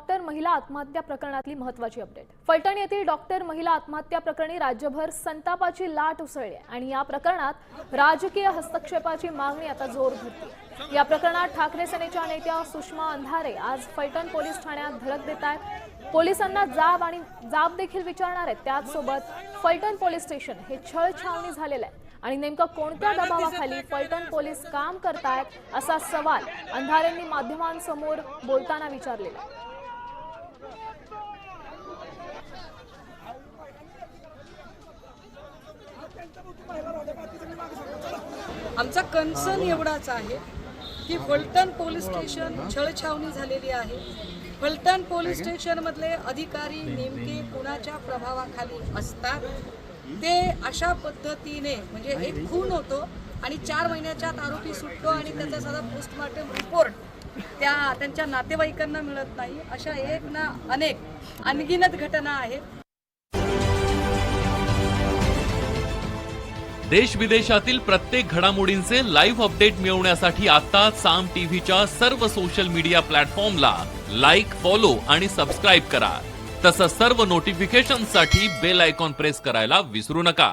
Doctor महिला आत्महत्या प्रकरणातली महत्त्वाची अपडेट। फलटण येथील डॉक्टर महिला आत्महत्या प्रकरणी राज्यभर संतापाची लाट उसळली आणि या प्रकरणात राजकीय हस्तक्षेपाची मागणी आता जोर धरते। या प्रकरणात ठाकरे सेनेच्या नेत्या सुषमा अंधारे आज फलटण पोलीस ठाण्यात धडक देत आहेत। पोलिसांना जाब देखील विचारणार आहेत। त्याचसोबत फलटण पोलीस स्टेशन हे छळछावणी झालेलं आहे आणि नेमका कोणत्या दबावाखाली फलटण पोलीस काम करतायत असा सवाल अंधारेंनी माध्यमांसमोर बोलताना विचारलेला आहे। आमचा कन्सर्न एवढाच आहे की फलटण पोलीस स्टेशन छळछावणी झालेली आहे। फलटण पोलीस स्टेशन मधले अधिकारी नेमके कुणाच्या प्रभावाखाली असतात ते अशा पद्धतीने म्हणजे एक खून होतो आणि 4 महिन्याच्यात आरोपी सुटतो आणि त्याचा साधा पोस्टमॉर्टम रिपोर्ट त्यांच्या नातेवाईकांना मिळत नाही। अशा एक ना अनेक अनगिनत घटना आहेत। देश विदेशातील प्रत्येक घडामोडींचे लाईव्ह अपडेट मिळवण्यासाठी आता साम टीव्हीच्या सर्व सोशल मीडिया प्लॅटफॉर्मला लाईक, फॉलो आणि सबस्क्राईब करा। तसंच सर्व नोटिफिकेशनसाठी बेल आयकॉन प्रेस करायला विसरू नका।